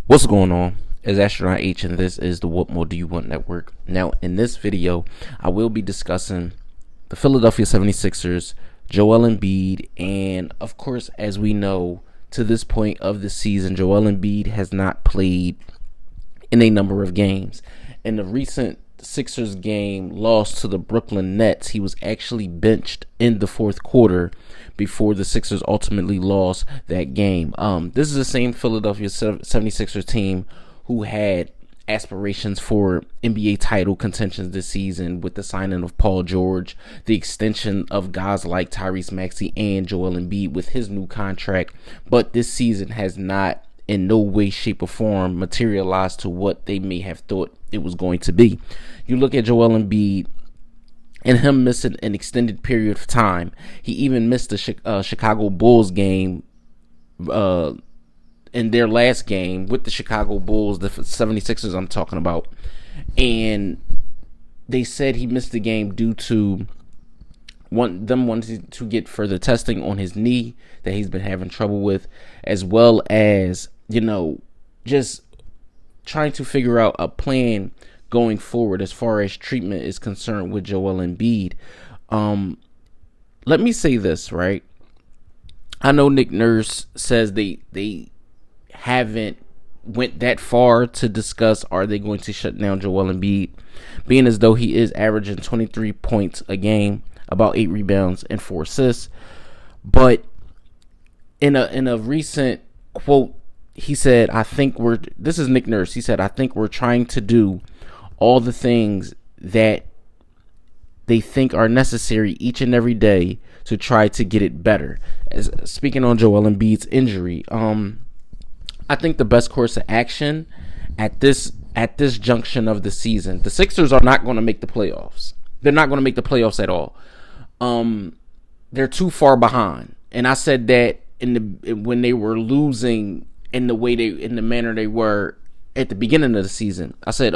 What's going on? It's Astronaut H, and this is the What More Do You Want Network. Now, in this video, I will be discussing the Philadelphia 76ers, Joel Embiid, and of course, as we know, to this point of the season, Joel Embiid has not played in a number of games. In the recent Sixers game lost to the Brooklyn Nets, he was actually benched in the fourth quarter before the Sixers ultimately lost that game. This is the same Philadelphia 76ers team who had aspirations for NBA title contentions this season with the signing of Paul George, the extension of guys like Tyrese Maxey and Joel Embiid with his new contract. But this season has not in no way, shape, or form materialized to what they may have thought it was going to be. You look at Joel Embiid and him missing an extended period of time. He even missed the Chicago Bulls game in their last game with the Chicago Bulls, the 76ers I'm talking about. And they said he missed the game due to them wanting to get further testing on his knee that he's been having trouble with, as well as, just trying to figure out a plan going forward as far as treatment is concerned with Joel Embiid. Let me say this, right? I know Nick Nurse says they haven't went that far to discuss are they going to shut down Joel Embiid, being as though he is averaging 23 points a game, about 8 rebounds and 4 assists. But in a recent quote, he said, this is Nick Nurse. He said, I think we're trying to do all the things that they think are necessary each and every day to try to get it better. Speaking on Joel Embiid's injury, I think the best course of action at this junction of the season, the Sixers are not going to make the playoffs. They're not going to make the playoffs at all. They're too far behind, and I said that when they were losing in the manner they were at the beginning of the season. I said,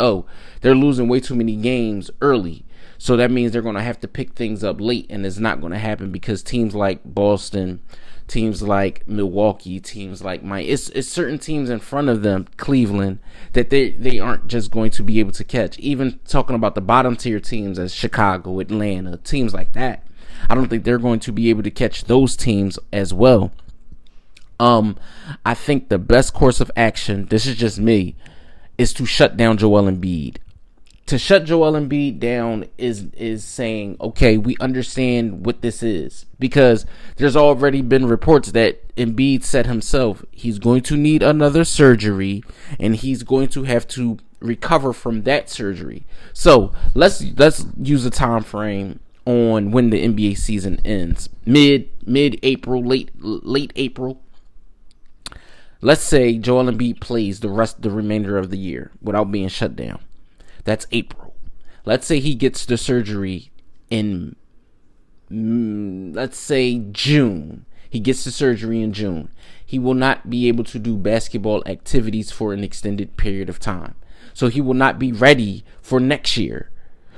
they're losing way too many games early, so that means they're going to have to pick things up late, and it's not going to happen because teams like Boston, teams like Milwaukee, teams like it's certain teams in front of them, Cleveland, that they aren't just going to be able to catch. Even talking about the bottom tier teams as Chicago, Atlanta, teams like that, I don't think they're going to be able to catch those teams as well. I think the best course of action, this is just me, is to shut down Joel Embiid. To shut Joel Embiid down is saying, okay, we understand what this is, because there's already been reports that Embiid said himself he's going to need another surgery and he's going to have to recover from that surgery. So let's use a time frame on when the NBA season ends. Mid-April, late April. Let's say Joel Embiid plays the remainder of the year without being shut down. That's April. Let's say he gets the surgery in, let's say June. He gets the surgery in June. He will not be able to do basketball activities for an extended period of time. So he will not be ready for next year.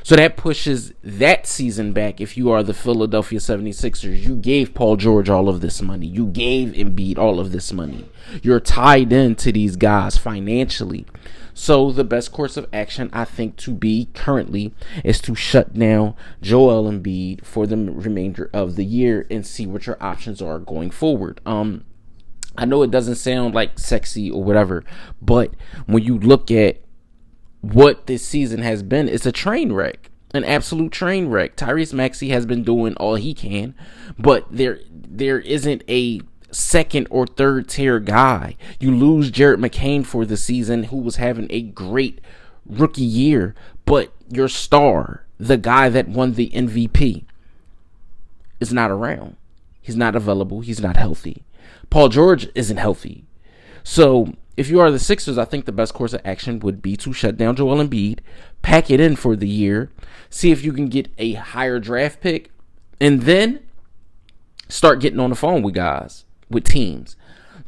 So that pushes that season back. If you are the Philadelphia 76ers, you gave Paul George all of this money. You gave Embiid all of this money. You're tied into these guys financially. So the best course of action, I think, to be currently is to shut down Joel Embiid for the remainder of the year and see what your options are going forward. I know it doesn't sound like sexy or whatever, but when you look at what this season has been, it's a train wreck, an absolute train wreck. Tyrese Maxey has been doing all he can, but there isn't a second or third tier guy. You lose Jared McCain for the season, who was having a great rookie year, but your star, the guy that won the MVP, is not around. He's not available. He's not healthy. Paul George isn't healthy. So if you are the Sixers, I think the best course of action would be to shut down Joel Embiid, pack it in for the year, see if you can get a higher draft pick, and then start getting on the phone with guys, with teams.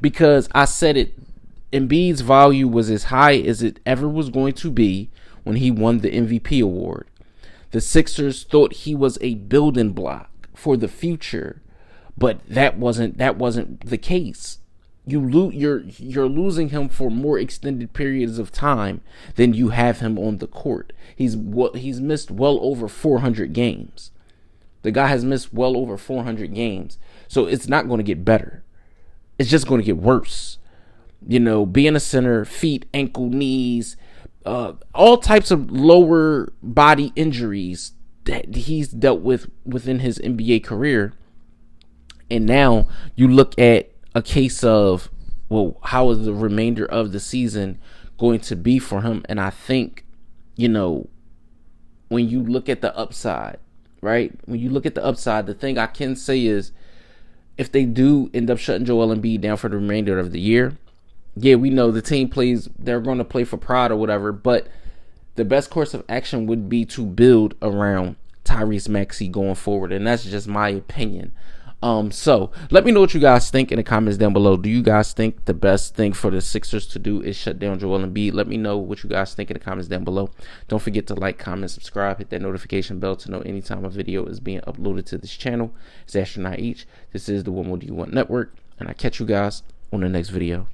Because I said it, Embiid's value was as high as it ever was going to be when he won the MVP award. The Sixers thought he was a building block for the future, but that wasn't the case. you're losing him for more extended periods of time than you have him on the court. He's missed well over 400 games. The guy has missed well over 400 games. So it's not going to get better. It's just going to get worse. Being a center, feet, ankle, knees, all types of lower body injuries that he's dealt with within his NBA career. And now you look at a case of, well, how is the remainder of the season going to be for him? And I think, when you look at the upside, right? When you look at the upside, the thing I can say is, if they do end up shutting Joel Embiid down for the remainder of the year, yeah, we know the team they're going to play for pride or whatever, but the best course of action would be to build around Tyrese Maxey going forward. And that's just my opinion. So let me know what you guys think in the comments down below. Do you guys think the best thing for the Sixers to do is shut down Joel Embiid? Let me know what you guys think in the comments down below. Don't forget to like, comment, subscribe, hit that notification bell to know anytime a video is being uploaded to this channel. It's Astronaut Each. This is the What More Do You Want Network, and I catch you guys on the next video.